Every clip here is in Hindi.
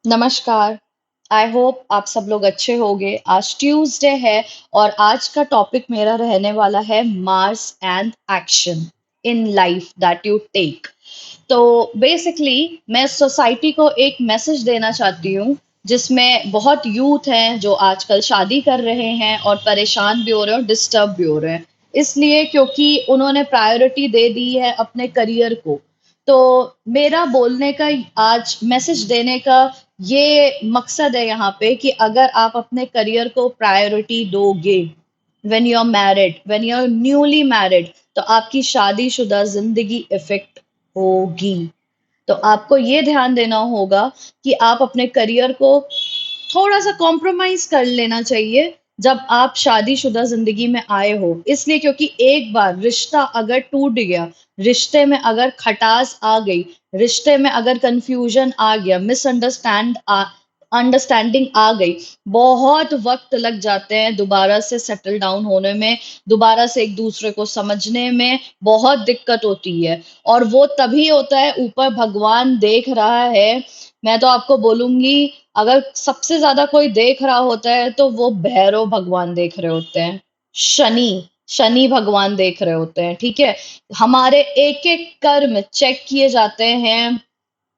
नमस्कार। आई होप आप सब लोग अच्छे होंगे। आज ट्यूसडे है और आज का टॉपिक मेरा रहने वाला है mars and action in life that you take. तो बेसिकली मैं सोसाइटी को एक मैसेज देना चाहती हूँ जिसमें बहुत यूथ हैं जो आजकल शादी कर रहे हैं और परेशान भी हो रहे हैं और डिस्टर्ब भी हो रहे हैं। इसलिए क्योंकि उन्होंने प्रायोरिटी दे दी है अपने करियर को। तो मेरा बोलने का आज मैसेज देने का ये मकसद है यहाँ पे कि अगर आप अपने करियर को प्रायोरिटी दोगे when you are married, when you are newly married, तो आपकी शादीशुदा जिंदगी इफेक्ट होगी। तो आपको ये ध्यान देना होगा कि आप अपने करियर को थोड़ा सा कॉम्प्रोमाइज कर लेना चाहिए जब आप शादीशुदा जिंदगी में आए हो। इसलिए क्योंकि एक बार रिश्ता अगर टूट गया, रिश्ते में अगर खटास आ गई, रिश्ते में अगर कंफ्यूजन आ गया, अंडरस्टैंडिंग आ गई, बहुत वक्त लग जाते हैं दोबारा से सेटल डाउन होने में, दोबारा से एक दूसरे को समझने में बहुत दिक्कत होती है। और वो तभी होता है ऊपर भगवान देख रहा है। मैं तो आपको बोलूंगी, अगर सबसे ज्यादा कोई देख रहा होता है तो वो भैरव भगवान देख रहे होते हैं। शनि शनि भगवान देख रहे होते हैं, ठीक है। हमारे एक एक कर्म चेक किए जाते हैं।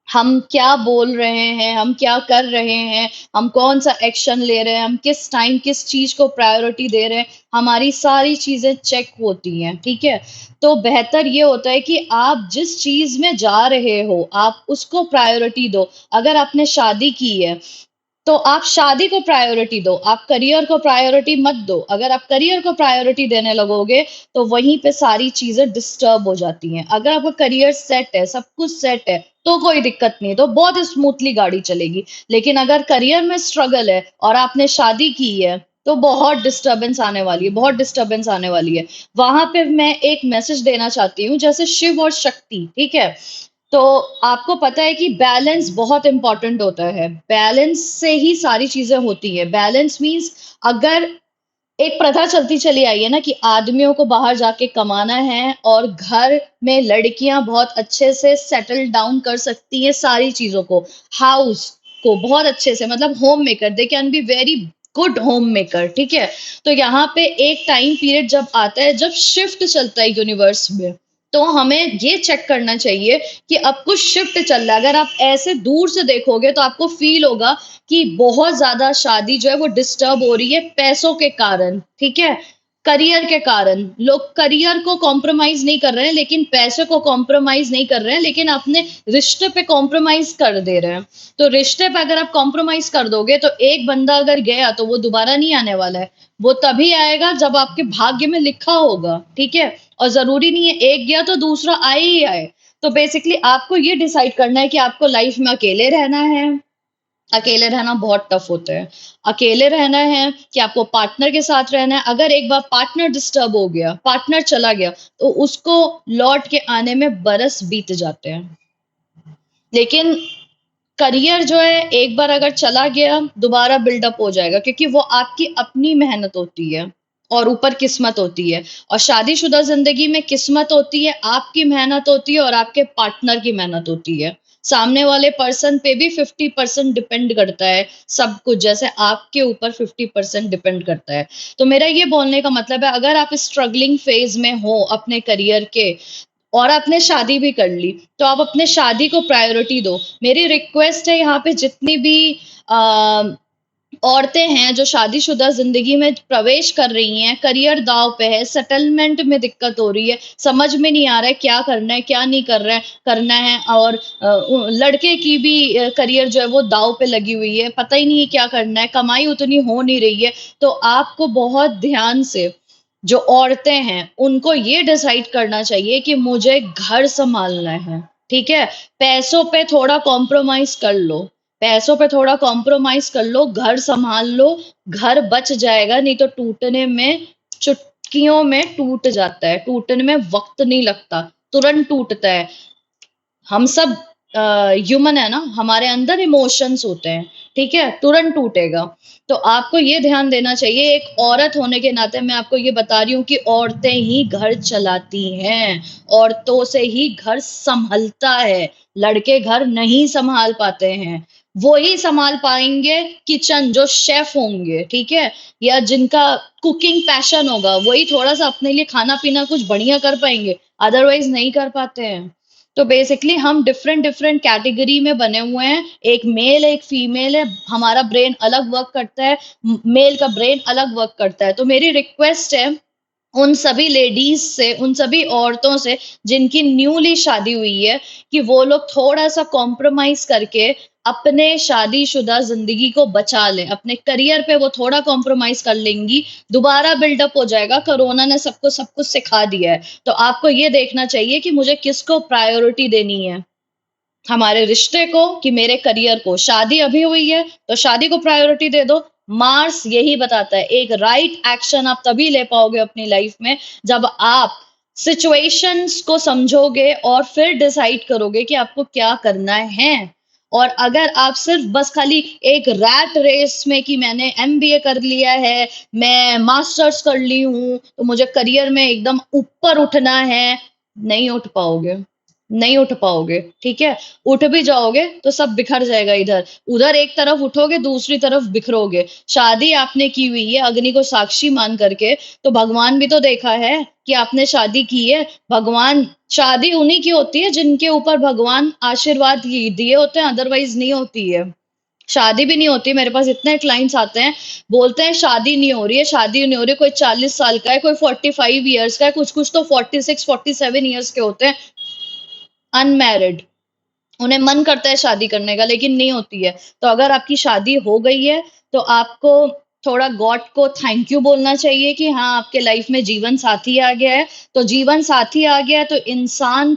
हम क्या बोल रहे हैं, हम क्या कर रहे हैं, हम कौन सा एक्शन ले रहे हैं, हम किस टाइम किस चीज को प्रायोरिटी दे रहे हैं, हमारी सारी चीजें चेक होती हैं, ठीक है। तो बेहतर ये होता है कि आप जिस चीज में जा रहे हो आप उसको प्रायोरिटी दो। अगर आपने शादी की है तो आप शादी को प्रायोरिटी दो, आप करियर को प्रायोरिटी मत दो। अगर आप करियर को प्रायोरिटी देने लगोगे तो वहीं पे सारी चीजें डिस्टर्ब हो जाती हैं। अगर आपका करियर सेट है, सब कुछ सेट है, तो कोई दिक्कत नहीं, तो बहुत स्मूथली गाड़ी चलेगी। लेकिन अगर करियर में स्ट्रगल है और आपने शादी की है तो बहुत डिस्टरबेंस आने वाली है, बहुत डिस्टरबेंस आने वाली है। वहां पे मैं एक मैसेज देना चाहती हूँ, जैसे शिव और शक्ति, ठीक है। तो आपको पता है कि बैलेंस बहुत इंपॉर्टेंट होता है। बैलेंस से ही सारी चीजें होती है। बैलेंस मींस, अगर एक प्रथा चलती चली आई है ना कि आदमियों को बाहर जाके कमाना है और घर में लड़कियां बहुत अच्छे से सेटल डाउन कर सकती हैं सारी चीजों को, हाउस को बहुत अच्छे से, मतलब home maker, they can be very good home maker, ठीक है। तो यहाँ पे एक टाइम पीरियड जब आता है, जब शिफ्ट चलता है यूनिवर्स में, तो हमें ये चेक करना चाहिए कि अब कुछ शिफ्ट चल रहा है। अगर आप ऐसे दूर से देखोगे तो आपको फील होगा कि बहुत ज्यादा शादी जो है वो डिस्टर्ब हो रही है पैसों के कारण, ठीक है। करियर के कारण लोग करियर को कॉम्प्रोमाइज नहीं कर रहे हैं लेकिन पैसे को कॉम्प्रोमाइज नहीं कर रहे हैं, लेकिन अपने रिश्ते पे कॉम्प्रोमाइज कर दे रहे हैं। तो रिश्ते पे अगर आप कॉम्प्रोमाइज कर दोगे तो एक बंदा अगर गया तो वो दोबारा नहीं आने वाला है। वो तभी आएगा जब आपके भाग्य में लिखा होगा, ठीक है। और जरूरी नहीं है एक गया तो दूसरा आए ही आए। तो बेसिकली आपको ये डिसाइड करना है कि आपको लाइफ में अकेले रहना है। अकेले रहना बहुत टफ होता है। अकेले रहना है कि आपको पार्टनर के साथ रहना है। अगर एक बार पार्टनर डिस्टर्ब हो गया, पार्टनर चला गया, तो उसको लौट के आने में बरस बीत जाते हैं। लेकिन करियर जो है एक बार अगर चला गया दोबारा बिल्डअप हो जाएगा, क्योंकि वो आपकी अपनी मेहनत होती है और ऊपर किस्मत होती है। और शादीशुदा जिंदगी में किस्मत होती है, आपकी मेहनत होती है और आपके पार्टनर की मेहनत होती है। सामने वाले पर्सन पे भी 50% डिपेंड करता है सब कुछ, जैसे आपके ऊपर 50% डिपेंड करता है। तो मेरा ये बोलने का मतलब है, अगर आप स्ट्रगलिंग फेज में हो अपने करियर के और आपने शादी भी कर ली, तो आप अपने शादी को प्रायोरिटी दो। मेरी रिक्वेस्ट है यहाँ पे जितनी भी औरतें हैं जो शादीशुदा जिंदगी में प्रवेश कर रही हैं, करियर दांव पे है, सेटलमेंट में दिक्कत हो रही है, समझ में नहीं आ रहा है क्या करना है क्या नहीं करना है, और लड़के की भी करियर जो है वो दांव पे लगी हुई है, पता ही नहीं है क्या करना है, कमाई उतनी हो नहीं रही है। तो आपको बहुत ध्यान से, जो औरतें हैं उनको ये डिसाइड करना चाहिए कि मुझे घर संभालना है, ठीक है। पैसों पे थोड़ा कॉम्प्रोमाइज कर लो, पैसों पे थोड़ा कॉम्प्रोमाइज कर लो, घर संभाल लो। घर बच जाएगा, नहीं तो टूटने में चुटकियों में टूट जाता है, टूटने में वक्त नहीं लगता, तुरंत टूटता है। हम सब ह्यूमन है ना, हमारे अंदर इमोशंस होते हैं, ठीक है, तुरंत टूटेगा। तो आपको ये ध्यान देना चाहिए, एक औरत होने के नाते मैं आपको ये बता रही हूँ कि औरतें ही घर चलाती हैं, औरतों से ही घर संभलता है, लड़के घर नहीं संभाल पाते हैं। वही संभाल पाएंगे किचन, जो शेफ होंगे, ठीक है, या जिनका कुकिंग पैशन होगा, वही थोड़ा सा अपने लिए खाना पीना कुछ बढ़िया कर पाएंगे, अदरवाइज नहीं कर पाते हैं। तो बेसिकली हम डिफरेंट डिफरेंट कैटेगरी में बने हुए हैं, एक मेल है एक फीमेल है, हमारा ब्रेन अलग वर्क करता है, मेल का ब्रेन अलग वर्क करता है। तो मेरी रिक्वेस्ट है उन सभी लेडीज से, उन सभी औरतों से जिनकी न्यूली शादी हुई है, कि वो लोग थोड़ा सा कॉम्प्रोमाइज करके अपने शादीशुदा जिंदगी को बचा लें, अपने करियर पे वो थोड़ा कॉम्प्रोमाइज कर लेंगी, दोबारा बिल्डअप हो जाएगा। कोरोना ने सबको सब कुछ सिखा दिया है, तो आपको ये देखना चाहिए कि मुझे किसको प्रायोरिटी देनी है, हमारे रिश्ते को कि मेरे करियर को। शादी अभी हुई है तो शादी को प्रायोरिटी दे दो। मार्स यही बताता है, एक राइट एक्शन आप तभी ले पाओगे अपनी लाइफ में जब आप सिचुएशंस को समझोगे और फिर डिसाइड करोगे कि आपको क्या करना है। और अगर आप सिर्फ बस खाली एक रैट रेस में कि मैंने एमबीए कर लिया है, मैं मास्टर्स कर ली हूं, तो मुझे करियर में एकदम ऊपर उठना है, नहीं उठ पाओगे, नहीं उठ पाओगे, ठीक है। उठ भी जाओगे तो सब बिखर जाएगा, इधर उधर एक तरफ उठोगे दूसरी तरफ बिखरोगे। शादी आपने की हुई है अग्नि को साक्षी मान करके, तो भगवान भी तो देखा है कि आपने शादी की है। भगवान, शादी उन्हीं की होती है जिनके ऊपर भगवान आशीर्वाद दिए होते हैं, अदरवाइज नहीं होती है। शादी भी नहीं होती। मेरे पास इतने क्लाइंट्स आते हैं, बोलते हैं शादी नहीं हो रही है, शादी नहीं हो रही है। कोई 40 साल का है, कोई 45 ईयर्स का है, कुछ कुछ तो 46 47 ईयर्स के होते हैं, अनमैरिड। उन्हें मन करता है शादी करने का लेकिन नहीं होती है। तो अगर आपकी शादी हो गई है तो आपको थोड़ा गॉड को थैंक यू बोलना चाहिए कि हाँ आपके लाइफ में जीवन साथी आ गया है। तो जीवन साथी आ गया है तो इंसान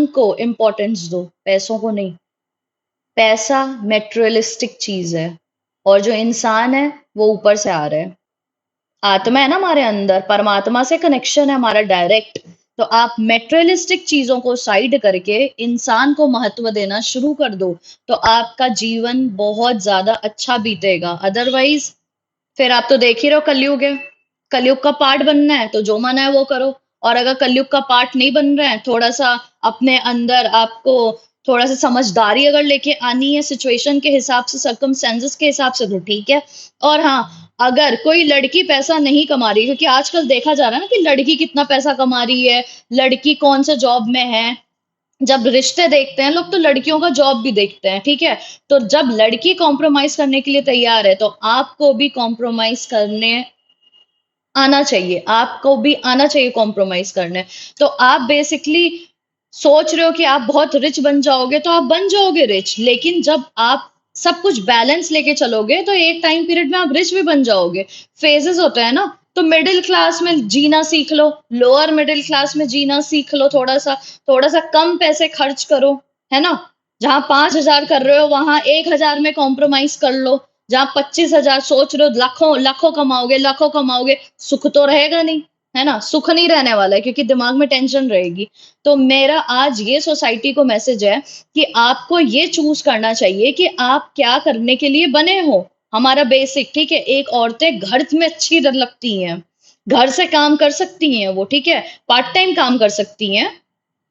को इम्पोर्टेंस दो, पैसों को नहीं। पैसा मेटेरियलिस्टिक चीज है और जो इंसान है वो ऊपर से आ रहा है। आत्मा है ना हमारे अंदर, परमात्मा से कनेक्शन है हमारा डायरेक्ट। तो आप मेटेरियलिस्टिक चीजों को साइड करके इंसान को महत्व देना शुरू कर दो, तो आपका जीवन बहुत ज्यादा अच्छा बीतेगा। अदरवाइज फिर आप तो देख ही रहे हो, कलयुग है, कलयुग का पार्ट बनना है तो जो मन है वो करो। और अगर कलयुग का पार्ट नहीं बन रहा है, थोड़ा सा अपने अंदर आपको थोड़ा सा समझदारी अगर लेके आनी है सिचुएशन के हिसाब से, सर्कमस्टेंसेस के हिसाब से, तो ठीक है। और हाँ, अगर कोई लड़की पैसा नहीं कमा रही, क्योंकि आजकल देखा जा रहा है ना कि लड़की कितना पैसा कमा रही है, लड़की कौन से जॉब में है। जब रिश्ते देखते हैं लोग तो लड़कियों का जॉब भी देखते हैं, ठीक है। तो जब लड़की कॉम्प्रोमाइज करने के लिए तैयार है तो आपको भी कॉम्प्रोमाइज करने आना चाहिए, आपको भी आना चाहिए कॉम्प्रोमाइज करने। तो आप बेसिकली सोच रहे हो कि आप बहुत रिच बन जाओगे, तो आप बन जाओगे रिच, लेकिन जब आप सब कुछ बैलेंस लेके चलोगे तो एक टाइम पीरियड में आप रिच भी बन जाओगे। फेजेस होते हैं ना। तो मिडिल क्लास में जीना सीख लो, लोअर मिडिल क्लास में जीना सीख लो, थोड़ा सा कम पैसे खर्च करो, है ना। जहां 5,000 कर रहे हो वहां 1,000 में कॉम्प्रोमाइज कर लो। जहां 25,000 सोच रहे हो लाखों लाखों कमाओगे, लाखों कमाओगे, सुख तो रहेगा नहीं, है ना। सुख नहीं रहने वाला है क्योंकि दिमाग में टेंशन रहेगी। तो मेरा आज ये सोसाइटी को मैसेज है कि आपको ये चूज करना चाहिए कि आप क्या करने के लिए बने हो। हमारा बेसिक, ठीक है। एक औरतें घर में अच्छी लगती हैं, घर से काम कर सकती हैं वो, ठीक है, पार्ट टाइम काम कर सकती हैं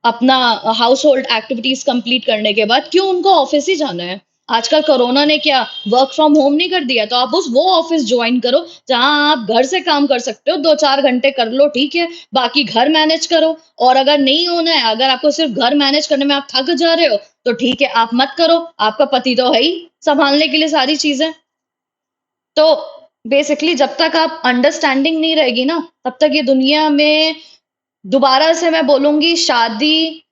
अपना हाउस होल्ड एक्टिविटीज कंप्लीट करने के बाद। क्यों उनको ऑफिस ही जाना है? आजकल कोरोना ने क्या वर्क फ्रॉम होम नहीं कर दिया? तो आप उस वो ऑफिस ज्वाइन करो जहां आप घर से काम कर सकते हो, 2 4 घंटे कर लो, ठीक है, बाकी घर मैनेज करो। और अगर नहीं होना है, अगर आपको सिर्फ घर मैनेज करने में आप थक जा रहे हो, तो ठीक है, आप मत करो, आपका पति तो है ही संभालने के लिए सारी चीजें। तो बेसिकली जब तक आप अंडरस्टैंडिंग नहीं रहेगी ना, तब तक ये दुनिया में, दोबारा से मैं बोलूंगी, शादी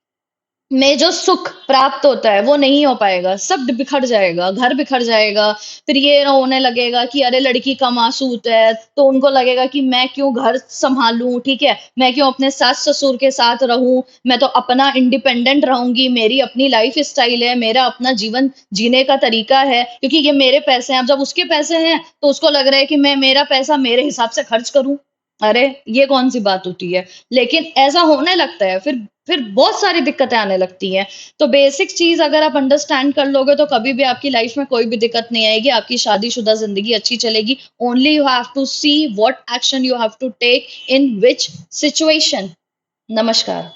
में जो सुख प्राप्त होता है वो नहीं हो पाएगा, सब बिखर जाएगा, घर बिखर जाएगा। फिर ये होने लगेगा कि अरे लड़की का मासूत है, तो उनको लगेगा कि मैं क्यों घर संभालूं, ठीक है, मैं क्यों अपने सास ससुर के साथ रहूं, मैं तो अपना इंडिपेंडेंट रहूंगी, मेरी अपनी लाइफ स्टाइल है, मेरा अपना जीवन जीने का तरीका है, क्योंकि ये मेरे पैसे हैं। अब जब उसके पैसे हैं तो उसको लग रहा है कि मैं मेरा पैसा मेरे हिसाब से खर्च करूं। अरे ये कौन सी बात होती है? लेकिन ऐसा होने लगता है, फिर बहुत सारी दिक्कतें आने लगती हैं। तो बेसिक चीज अगर आप अंडरस्टैंड कर लोगे तो कभी भी आपकी लाइफ में कोई भी दिक्कत नहीं आएगी, आपकी शादीशुदा जिंदगी अच्छी चलेगी। Only you have to see what action you have to take in which situation. नमस्कार।